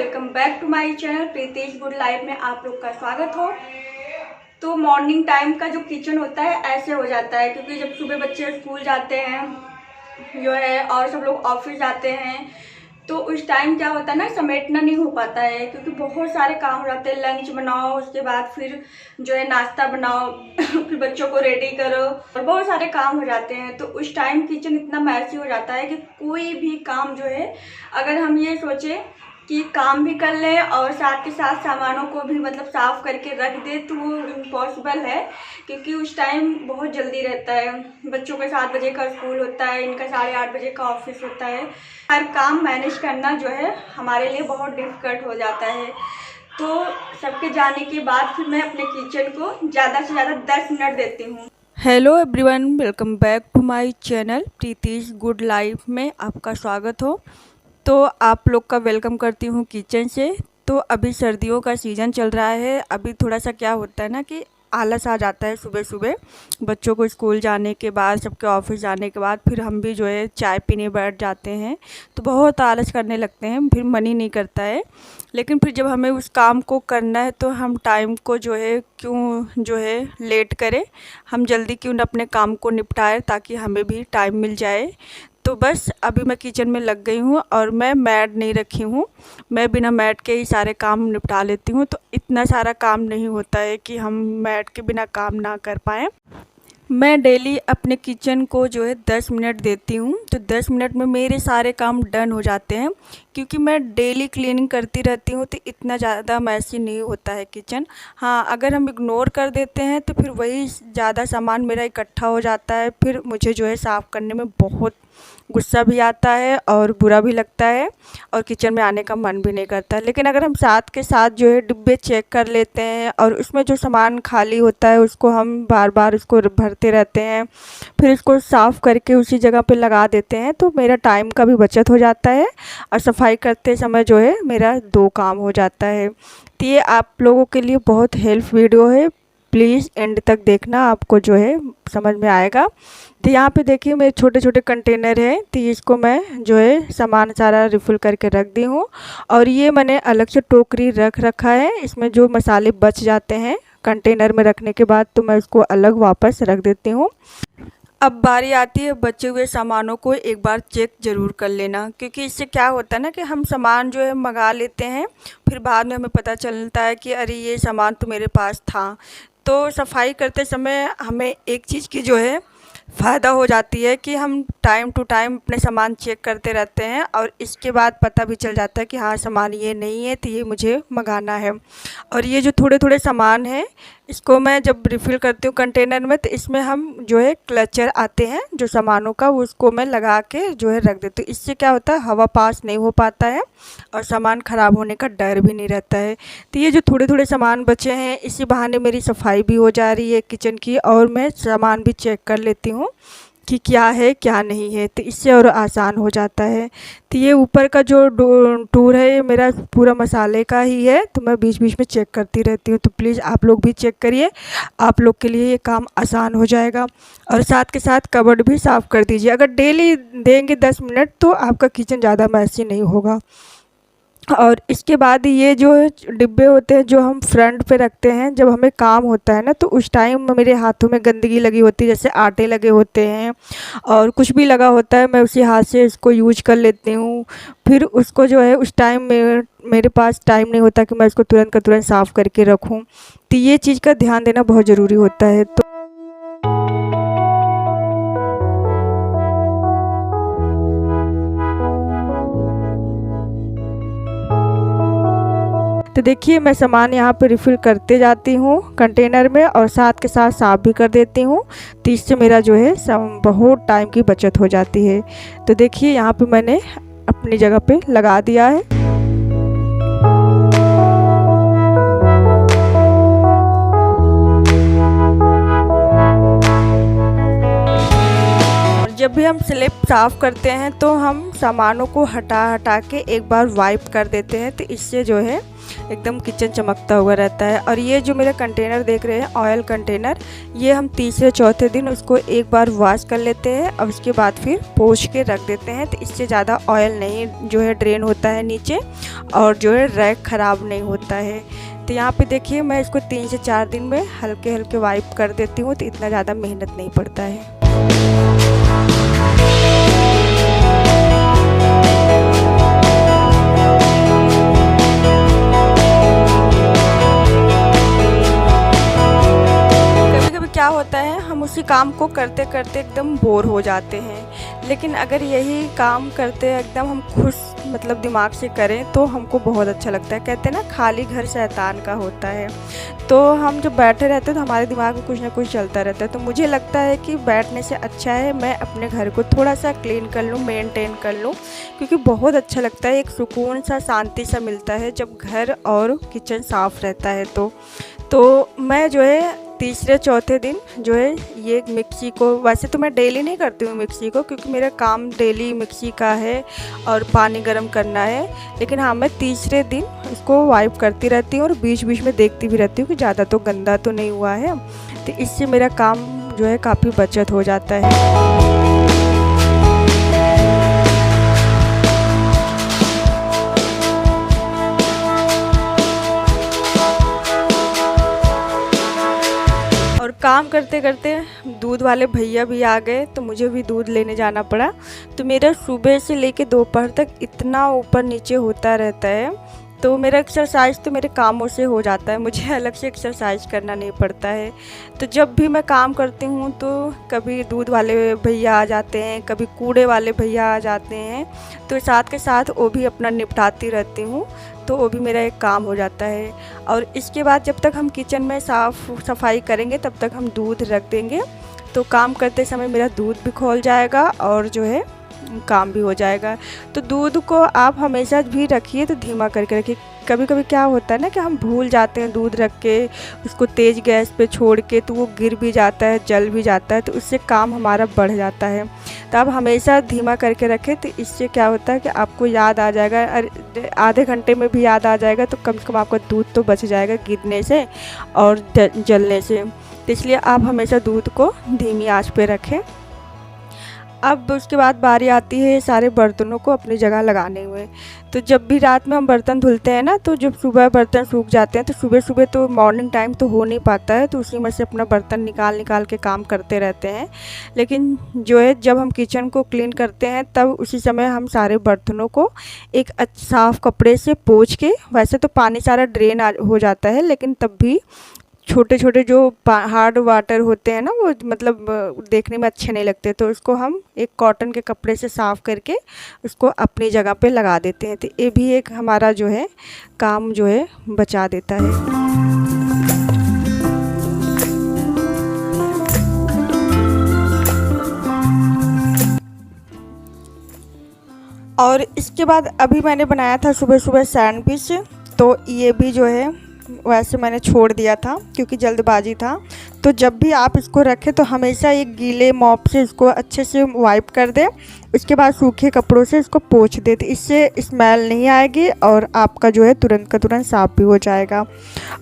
Welcome back to my channel Pritesh good life में आप लोग का स्वागत हो। तो मॉर्निंग टाइम का जो किचन होता है ऐसे हो जाता है, क्योंकि जब सुबह बच्चे स्कूल जाते हैं जो है और सब लोग ऑफिस जाते हैं तो उस टाइम क्या होता है ना, समेटना नहीं हो पाता है, क्योंकि बहुत सारे काम हो जाते हैं। लंच बनाओ, उसके बाद फिर जो है नाश्ता बनाओ फिर बच्चों को रेडी करो और बहुत सारे काम हो जाते हैं। तो उस टाइम किचन इतना मैसी हो जाता है कि कोई भी काम जो है, अगर हम ये सोचें कि काम भी कर लें और साथ के साथ सामानों को भी मतलब साफ़ करके रख दे तो वो इम्पॉसिबल है, क्योंकि उस टाइम बहुत जल्दी रहता है। बच्चों का 7 बजे का स्कूल होता है, इनका 8:30 बजे का ऑफिस होता है। हर काम मैनेज करना जो है हमारे लिए बहुत डिफ़िकल्ट हो जाता है। तो सबके जाने के बाद फिर मैं अपने किचन को ज़्यादा से ज़्यादा 10 मिनट देती हूँ। Hello everyone, welcome back to my channel Pritish good life में आपका स्वागत हो। तो आप लोग का वेलकम करती हूँ किचन से। तो अभी सर्दियों का सीज़न चल रहा है। अभी थोड़ा सा क्या होता है ना कि आलस आ जाता है सुबह सुबह, बच्चों को स्कूल जाने के बाद, सबके ऑफिस जाने के बाद फिर हम भी जो है चाय पीने बैठ जाते हैं तो बहुत आलस करने लगते हैं, फिर मन ही नहीं करता है। लेकिन फिर जब हमें उस काम को करना है तो हम टाइम को जो है क्यों जो है लेट करें, हम जल्दी क्यों न अपने काम को निपटाएं ताकि हमें भी टाइम मिल जाए। तो बस अभी मैं किचन में लग गई हूँ और मैं मैट नहीं रखी हूँ, मैं बिना मैट के ही सारे काम निपटा लेती हूँ। तो इतना सारा काम नहीं होता है कि हम मैट के बिना काम ना कर पाएँ। मैं डेली अपने किचन को जो है 10 मिनट देती हूँ, तो 10 मिनट में मेरे सारे काम डन हो जाते हैं, क्योंकि मैं डेली क्लीनिंग करती रहती हूँ तो इतना ज़्यादा मैसी नहीं होता है किचन। हाँ, अगर हम इग्नोर कर देते हैं तो फिर वही ज़्यादा सामान मेरा इकट्ठा हो जाता है, फिर मुझे जो है साफ़ करने में बहुत गुस्सा भी आता है और बुरा भी लगता है और किचन में आने का मन भी नहीं करता है। लेकिन अगर हम साथ के साथ जो है डिब्बे चेक कर लेते हैं और उसमें जो सामान खाली होता है उसको हम बार बार उसको भरते रहते हैं, फिर उसको साफ़ करके उसी जगह पे लगा देते हैं, तो मेरा टाइम का भी बचत हो जाता है और सफाई करते समय जो है मेरा 2 काम हो जाता है। तो ये आप लोगों के लिए बहुत हेल्प वीडियो है, प्लीज़ एंड तक देखना, आपको जो है समझ में आएगा। तो यहाँ पे देखिए मेरे छोटे छोटे कंटेनर हैं, तो इसको मैं जो है सामान सारा रिफ़िल करके रख दी हूँ। और ये मैंने अलग से टोकरी रख रखा है, इसमें जो मसाले बच जाते हैं कंटेनर में रखने के बाद तो मैं उसको अलग वापस रख देती हूँ। अब बारी आती है बचे हुए सामानों को एक बार चेक ज़रूर कर लेना, क्योंकि इससे क्या होता है ना कि हम सामान जो है मंगा लेते हैं, फिर बाद में हमें पता चलता है कि अरे ये सामान तो मेरे पास था। तो सफाई करते समय हमें एक चीज़ की जो है फ़ायदा हो जाती है कि हम टाइम टू टाइम अपने सामान चेक करते रहते हैं और इसके बाद पता भी चल जाता है कि हाँ सामान ये नहीं है तो ये मुझे मंगाना है। और ये जो थोड़े थोड़े सामान हैं इसको मैं जब रिफ़िल करती हूँ कंटेनर में तो इसमें हम जो है क्लचर आते हैं जो सामानों का, वो उसको मैं लगा के जो है रख देती हूँ। इससे क्या होता है, हवा पास नहीं हो पाता है और सामान ख़राब होने का डर भी नहीं रहता है। तो ये जो थोड़े थोड़े सामान बचे हैं इसी बहाने मेरी सफाई भी हो जा रही है किचन की और मैं सामान भी चेक कर लेती हूँ कि क्या है क्या नहीं है, तो इससे और आसान हो जाता है। तो ये ऊपर का जो टूर है ये मेरा पूरा मसाले का ही है, तो मैं बीच बीच में चेक करती रहती हूँ। तो प्लीज़ आप लोग भी चेक करिए, आप लोग के लिए ये काम आसान हो जाएगा। और साथ के साथ कबर्ड भी साफ़ कर दीजिए। अगर डेली देंगे 10 मिनट तो आपका किचन ज़्यादा मैसी नहीं होगा। और इसके बाद ये जो डिब्बे होते हैं जो हम फ्रंट पे रखते हैं, जब हमें काम होता है ना तो उस टाइम मेरे हाथों में गंदगी लगी होती है, जैसे आटे लगे होते हैं और कुछ भी लगा होता है, मैं उसी हाथ से इसको यूज कर लेती हूँ। फिर उसको जो है उस टाइम में मेरे पास टाइम नहीं होता कि मैं इसको तुरंत का तुरंत साफ़ करके रखूँ। तो ये चीज़ का ध्यान देना बहुत ज़रूरी होता है। तो देखिए मैं सामान यहाँ पे रिफ़िल करते जाती हूँ कंटेनर में और साथ के साथ साफ़ भी कर देती हूँ, तो इससे मेरा जो है बहुत टाइम की बचत हो जाती है। तो देखिए यहाँ पे मैंने अपनी जगह पे लगा दिया है। जब भी हम स्लैब साफ़ करते हैं तो हम सामानों को हटा हटा के एक बार वाइप कर देते हैं, तो इससे जो है एकदम किचन चमकता हुआ रहता है। और ये जो मेरा कंटेनर देख रहे हैं, ऑयल कंटेनर, ये हम तीसरे चौथे दिन उसको एक बार वॉश कर लेते हैं और उसके बाद फिर पोंछ के रख देते हैं, तो इससे ज़्यादा ऑयल नहीं जो है ड्रेन होता है नीचे, और जो है रैक ख़राब नहीं होता है। तो यहाँ पे देखिए मैं इसको 3 से 4 दिन में हल्के हल्के वाइप कर देती हूँ, तो इतना ज़्यादा मेहनत नहीं पड़ता है। क्या होता है, हम उसी काम को करते करते एकदम बोर हो जाते हैं, लेकिन अगर यही काम करते एकदम हम खुश मतलब दिमाग से करें तो हमको बहुत अच्छा लगता है। कहते हैं ना, खाली घर शैतान का होता है। तो हम जब बैठे रहते हैं तो हमारे दिमाग में कुछ ना कुछ चलता रहता है। तो मुझे लगता है कि बैठने से अच्छा है मैं अपने घर को थोड़ा सा क्लीन कर लूँ, मेंटेन कर लूँ, क्योंकि बहुत अच्छा लगता है, एक सुकून सा, शांति सा मिलता है जब घर और किचन साफ़ रहता है। तो मैं जो है तीसरे चौथे दिन जो है ये मिक्सी को, वैसे तो मैं डेली नहीं करती हूँ मिक्सी को, क्योंकि मेरा काम डेली मिक्सी का है और पानी गर्म करना है, लेकिन हाँ मैं तीसरे दिन इसको वाइप करती रहती हूँ और बीच बीच में देखती भी रहती हूँ कि ज़्यादा तो गंदा तो नहीं हुआ है। तो इससे मेरा काम जो है काफ़ी बचत हो जाता है। काम करते करते दूध वाले भैया भी आ गए, तो मुझे भी दूध लेने जाना पड़ा। तो मेरा सुबह से लेके दोपहर तक इतना ऊपर नीचे होता रहता है, तो मेरा एक्सरसाइज तो मेरे कामों से हो जाता है, मुझे अलग से एक्सरसाइज करना नहीं पड़ता है। तो जब भी मैं काम करती हूँ तो कभी दूध वाले भैया आ जाते हैं, कभी कूड़े वाले भैया आ जाते हैं, तो साथ के साथ वो भी अपना निपटाती रहती हूँ, तो वो भी मेरा एक काम हो जाता है। और इसके बाद जब तक हम किचन में सफाई करेंगे तब तक हम दूध रख देंगे, तो काम करते समय मेरा दूध भी खौल जाएगा और जो है काम भी हो जाएगा। तो दूध को आप हमेशा भी रखिए तो धीमा करके रखिए। कभी कभी क्या होता है ना कि हम भूल जाते हैं दूध रख के उसको तेज़ गैस पे छोड़ के, तो वो गिर भी जाता है, जल भी जाता है, तो उससे काम हमारा बढ़ जाता है। तो आप हमेशा धीमा करके रखें, तो इससे क्या होता है कि आपको याद आ जाएगा, आधे घंटे में भी याद आ जाएगा, तो कम से कम आपका दूध तो बच जाएगा गिरने से और जलने से। तो इसलिए आप हमेशा दूध को धीमी आंच पे रखें। अब उसके बाद बारी आती है सारे बर्तनों को अपनी जगह लगाने में। तो जब भी रात में हम बर्तन धुलते हैं ना, तो जब सुबह बर्तन सूख जाते हैं, तो सुबह सुबह तो मॉर्निंग टाइम तो हो नहीं पाता है, तो उसी में से अपना बर्तन निकाल के काम करते रहते हैं। लेकिन जो है जब हम किचन को क्लीन करते हैं तब उसी समय हम सारे बर्तनों को एक साफ़ कपड़े से पोंछ के, वैसे तो पानी सारा ड्रेन हो जाता है, लेकिन तब भी छोटे छोटे जो हार्ड वाटर होते हैं ना, वो मतलब देखने में अच्छे नहीं लगते, तो उसको हम एक कॉटन के कपड़े से साफ़ करके उसको अपनी जगह पे लगा देते हैं। तो ये भी एक हमारा जो है काम जो है बचा देता है। और इसके बाद अभी मैंने बनाया था सुबह सुबह सैंडविच, तो ये भी जो है वैसे मैंने छोड़ दिया था क्योंकि जल्दबाजी था। तो जब भी आप इसको रखें तो हमेशा एक गीले मॉप से इसको अच्छे से वाइप कर दें, उसके बाद सूखे कपड़ों से इसको पोंछ दें, इससे स्मेल नहीं आएगी और आपका जो है तुरंत का तुरंत साफ़ भी हो जाएगा।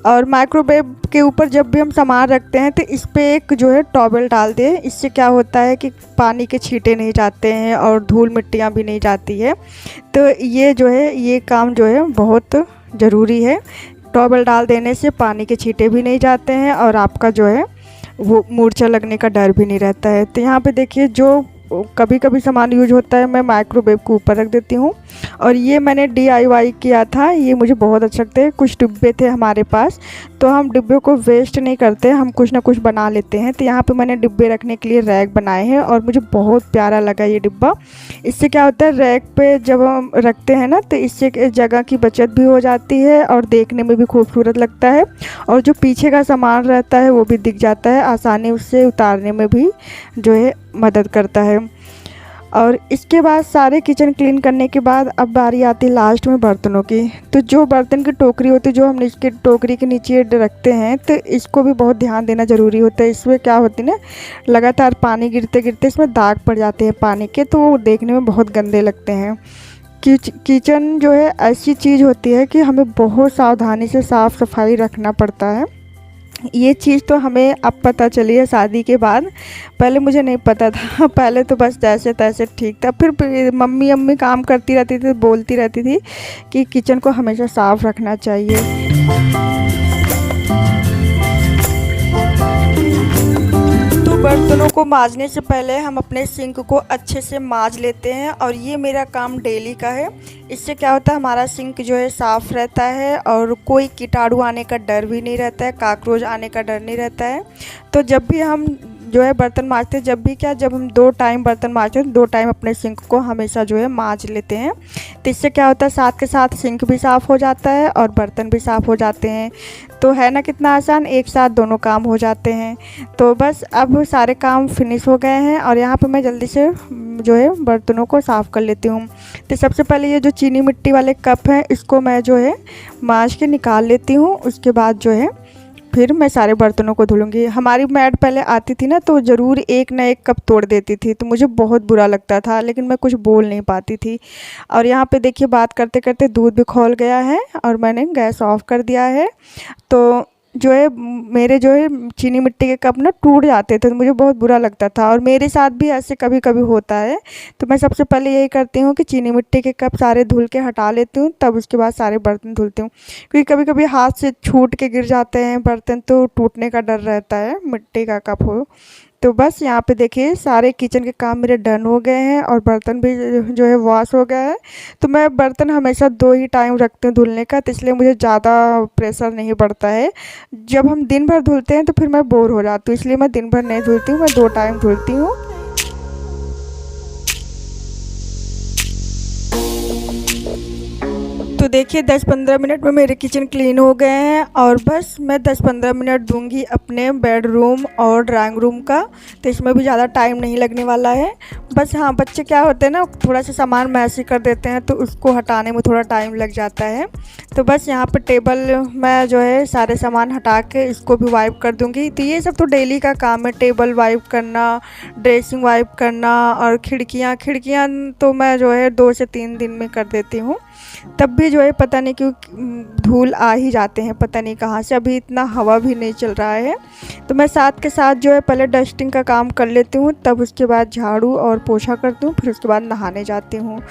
और माइक्रोवेव के ऊपर जब भी हम सामान रखते हैं तो इस पर एक जो है टॉवल डाल दें, इससे क्या होता है कि पानी के छींटे नहीं जाते हैं और धूल मिट्टियाँ भी नहीं जाती है। तो ये जो है ये काम जो है बहुत ज़रूरी है। टॉवल डाल देने से पानी के छींटे भी नहीं जाते हैं और आपका जो है वो मूर्छा लगने का डर भी नहीं रहता है। तो यहाँ पे देखिए जो कभी कभी सामान यूज होता है मैं माइक्रोवेव को ऊपर रख देती हूँ। और ये मैंने DIY किया था, ये मुझे बहुत अच्छे लगते हैं। कुछ डिब्बे थे हमारे पास, तो हम डिब्बे को वेस्ट नहीं करते, हम कुछ ना कुछ बना लेते हैं। तो यहाँ पे मैंने डिब्बे रखने के लिए रैक बनाए हैं और मुझे बहुत प्यारा लगा ये डिब्बा। इससे क्या होता है, रैक पे जब हम रखते हैं ना, तो इससे जगह की बचत भी हो जाती है और देखने में भी खूबसूरत लगता है, और जो पीछे का सामान रहता है वो भी दिख जाता है, आसानी उससे उतारने में भी जो है मदद करता है। और इसके बाद सारे किचन क्लीन करने के बाद अब बारी आती है लास्ट में बर्तनों की। तो जो बर्तन की टोकरी होती है, जो हम इसके टोकरी के नीचे रखते हैं, तो इसको भी बहुत ध्यान देना ज़रूरी होता है। इसमें क्या होती है ना, लगातार पानी गिरते गिरते इसमें दाग पड़ जाते हैं पानी के, तो वो देखने में बहुत गंदे लगते हैं। किचन जो है ऐसी चीज़ होती है कि हमें बहुत सावधानी से साफ़ सफाई रखना पड़ता है। ये चीज़ तो हमें अब पता चली है शादी के बाद, पहले मुझे नहीं पता था। पहले तो बस जैसे तैसे ठीक था। फिर मम्मी काम करती रहती थी, बोलती रहती थी कि किचन को हमेशा साफ़ रखना चाहिए। बर्तनों को मांजने से पहले हम अपने सिंक को अच्छे से मांज लेते हैं, और ये मेरा काम डेली का है। इससे क्या होता है, हमारा सिंक जो है साफ़ रहता है और कोई कीटाणु आने का डर भी नहीं रहता है, कॉकरोच आने का डर नहीं रहता है। तो जब भी हम जो है बर्तन मांजते हैं, जब हम 2 टाइम बर्तन मांजते हैं, 2 टाइम अपने सिंक को हमेशा जो है मांज लेते हैं। तो इससे क्या होता है, साथ के साथ सिंक भी साफ़ हो जाता है और बर्तन भी साफ़ हो जाते हैं। तो है ना कितना आसान, एक साथ दोनों काम हो जाते हैं। तो बस अब सारे काम फिनिश हो गए हैं और यहाँ पे मैं जल्दी से जो है बर्तनों को साफ़ कर लेती हूँ। तो सबसे पहले ये जो चीनी मिट्टी वाले कप हैं, इसको मैं जो है मांज के निकाल लेती हूँ। उसके बाद जो है फिर मैं सारे बर्तनों को धुलूँगी। हमारी मैड पहले आती थी ना, तो ज़रूर एक ना एक कप तोड़ देती थी, तो मुझे बहुत बुरा लगता था, लेकिन मैं कुछ बोल नहीं पाती थी। और यहाँ पे देखिए, बात करते करते दूध भी खौल गया है और मैंने गैस ऑफ कर दिया है। तो जो है मेरे जो है चीनी मिट्टी के कप ना टूट जाते थे, तो मुझे बहुत बुरा लगता था, और मेरे साथ भी ऐसे कभी कभी होता है। तो मैं सबसे पहले यही करती हूँ कि चीनी मिट्टी के कप सारे धुल के हटा लेती हूँ, तब उसके बाद सारे बर्तन धुलती हूँ। क्योंकि कभी कभी हाथ से छूट के गिर जाते हैं बर्तन, तो टूटने का डर रहता है, मिट्टी का कप हो। तो बस यहाँ पे देखिए सारे किचन के काम मेरे डन हो गए हैं और बर्तन भी जो है वॉश हो गया है। तो मैं बर्तन हमेशा 2 ही टाइम रखती हूँ धुलने का, तो इसलिए मुझे ज़्यादा प्रेशर नहीं पड़ता है। जब हम दिन भर धुलते हैं तो फिर मैं बोर हो जाती हूँ, इसलिए मैं दिन भर नहीं धुलती हूँ, मैं 2 टाइम धुलती हूँ। तो देखिए 10-15 मिनट में मेरे किचन क्लीन हो गए हैं, और बस मैं 10-15 मिनट दूंगी अपने बेडरूम और ड्राइंग रूम का, तो इसमें भी ज़्यादा टाइम नहीं लगने वाला है। बस हाँ, बच्चे क्या होते हैं ना, थोड़ा सा सामान मैसी कर देते हैं, तो उसको हटाने में थोड़ा टाइम लग जाता है। तो बस यहाँ पर टेबल मैं जो है सारे सामान हटा के इसको भी वाइप कर दूँगी। तो ये सब तो डेली का काम है, टेबल वाइप करना, ड्रेसिंग वाइप करना, और खिड़कियाँ तो मैं जो है 2 से 3 दिन में कर देती हूँ। तब भी जो है पता नहीं क्यों धूल आ ही जाते हैं, पता नहीं कहाँ से। अभी इतना हवा भी नहीं चल रहा है, तो मैं साथ के साथ जो है पहले डस्टिंग का काम कर लेती हूँ, तब उसके बाद झाड़ू और पोछा करती हूँ, फिर उसके बाद नहाने जाती हूँ।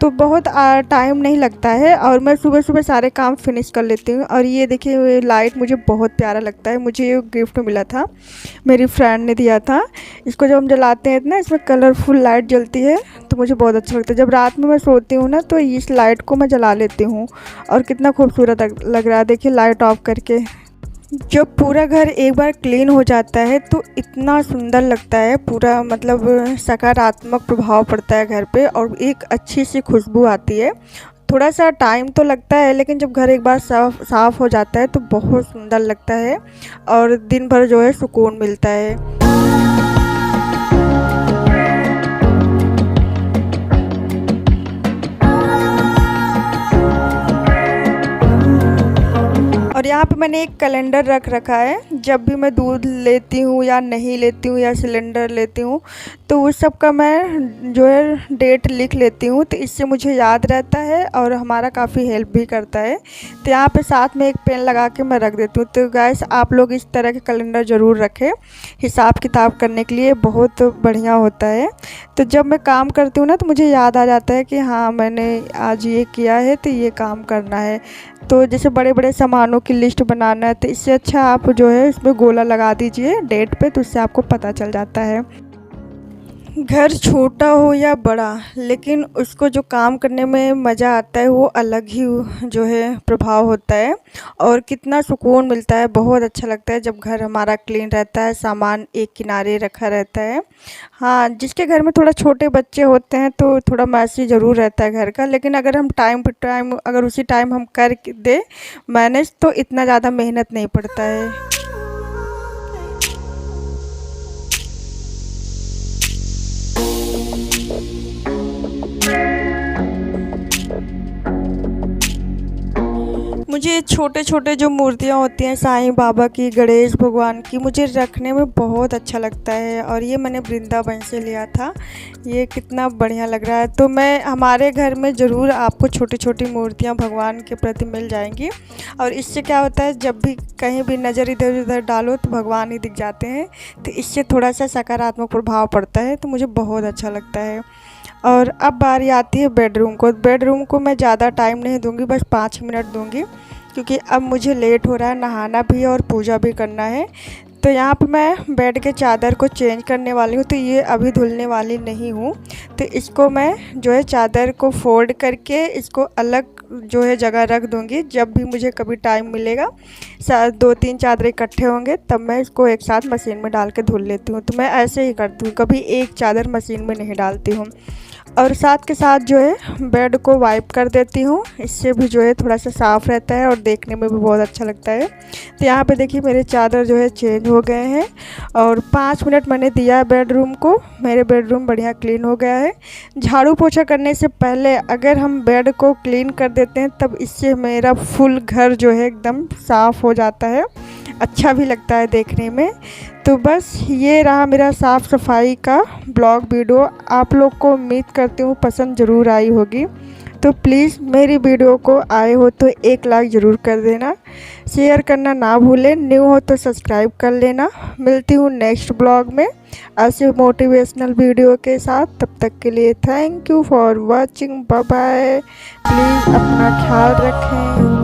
तो बहुत टाइम नहीं लगता है, और मैं सुबह सुबह सारे काम फिनिश कर लेती हूँ। और ये देखिए, ये लाइट मुझे बहुत प्यारा लगता है, मुझे ये गिफ्ट मिला था, मेरी फ्रेंड ने दिया था। इसको जब हम जलाते हैं ना, इसमें कलरफुल लाइट जलती है, तो मुझे बहुत अच्छा लगता है। जब रात में मैं सोती हूँ ना, तो इस लाइट को मैं जला लेती हूँ, और कितना खूबसूरत लग रहा है। देखिए लाइट ऑफ करके जब पूरा घर एक बार क्लीन हो जाता है तो इतना सुंदर लगता है, पूरा मतलब सकारात्मक प्रभाव पड़ता है घर पे, और एक अच्छी सी खुशबू आती है। थोड़ा सा टाइम तो लगता है, लेकिन जब घर एक बार साफ़ हो जाता है तो बहुत सुंदर लगता है, और दिन भर जो है सुकून मिलता है। और यहाँ पे मैंने एक कैलेंडर रख रखा है, जब भी मैं दूध लेती हूँ या नहीं लेती हूँ या सिलेंडर लेती हूँ, तो उस सब का मैं जो है डेट लिख लेती हूँ, तो इससे मुझे याद रहता है और हमारा काफ़ी हेल्प भी करता है। तो यहाँ पे साथ में एक पेन लगा के मैं रख देती हूँ। तो गाइस, आप लोग इस तरह के कैलेंडर ज़रूर रखें, हिसाब किताब करने के लिए बहुत बढ़िया होता है। तो जब मैं काम करती हूँ ना, तो मुझे याद आ जाता है कि हाँ, मैंने आज ये किया है, तो ये काम करना है। तो जैसे बड़े बड़े सामानों की लिस्ट बनाना है, तो इससे अच्छा आप जो है इसमें गोला लगा दीजिए डेट पे, तो उससे आपको पता चल जाता है। घर छोटा हो या बड़ा, लेकिन उसको जो काम करने में मज़ा आता है वो अलग ही जो है प्रभाव होता है, और कितना सुकून मिलता है। बहुत अच्छा लगता है जब घर हमारा क्लीन रहता है, सामान एक किनारे रखा रहता है। हाँ, जिसके घर में थोड़ा छोटे बच्चे होते हैं तो थोड़ा मैसी ज़रूर रहता है घर का, लेकिन अगर हम टाइम टू टाइम अगर उसी टाइम हम कर दे मैनेज, तो इतना ज़्यादा मेहनत नहीं पड़ता है। मुझे छोटे छोटे जो मूर्तियाँ होती हैं साईं बाबा की, गणेश भगवान की, मुझे रखने में बहुत अच्छा लगता है। और ये मैंने वृंदावन से लिया था। ये कितना बढ़िया लग रहा है। तो मैं हमारे घर में ज़रूर आपको छोटी छोटी मूर्तियाँ भगवान के प्रति मिल जाएंगी। और इससे क्या होता है, जब भी कहीं भी नज़र इधर उधर डालो तो भगवान ही दिख जाते हैं। तो इससे थोड़ा सा सकारात्मक प्रभाव पड़ता है, तो मुझे बहुत अच्छा लगता है। और अब बारी आती है बेडरूम को। बेडरूम को मैं ज़्यादा टाइम नहीं दूंगी, बस 5 मिनट दूंगी, क्योंकि अब मुझे लेट हो रहा है, नहाना भी है और पूजा भी करना है। तो यहाँ पे मैं बेड के चादर को चेंज करने वाली हूँ। तो ये अभी धुलने वाली नहीं हूँ। तो इसको मैं जो है चादर को फोल्ड करके इसको अलग जो है जगह रख दूँगी। जब भी मुझे कभी टाइम मिलेगा, 2-3 चादर इकट्ठे होंगे, तब मैं इसको एक साथ मशीन में डाल के धुल लेती हूँ। तो मैं ऐसे ही करती हूँ, कभी एक चादर मशीन में नहीं डालती हूँ। और साथ के साथ जो है बेड को वाइप कर देती हूँ। इससे भी जो है थोड़ा सा साफ़ रहता है और देखने में भी बहुत अच्छा लगता है। तो यहाँ पे देखिए मेरे चादर जो है चेंज हो गए हैं और 5 मिनट मैंने दिया है बेडरूम को। मेरे बेडरूम बढ़िया क्लीन हो गया है। झाड़ू पोछा करने से पहले अगर हम बेड को क्लीन कर देते हैं, तब इससे मेरा फुल घर जो है एकदम साफ़ हो जाता है, अच्छा भी लगता है देखने में। तो बस ये रहा मेरा साफ़ सफाई का ब्लॉग वीडियो। आप लोग को उम्मीद करती हूँ पसंद ज़रूर आई होगी। तो प्लीज़ मेरी वीडियो को आए हो तो 1 लाइक ज़रूर कर देना, शेयर करना ना भूलें, न्यू हो तो सब्सक्राइब कर लेना। मिलती हूँ नेक्स्ट ब्लॉग में ऐसे मोटिवेशनल वीडियो के साथ। तब तक के लिए thank you for watching. Bye bye. Please अपना ख्याल रखें।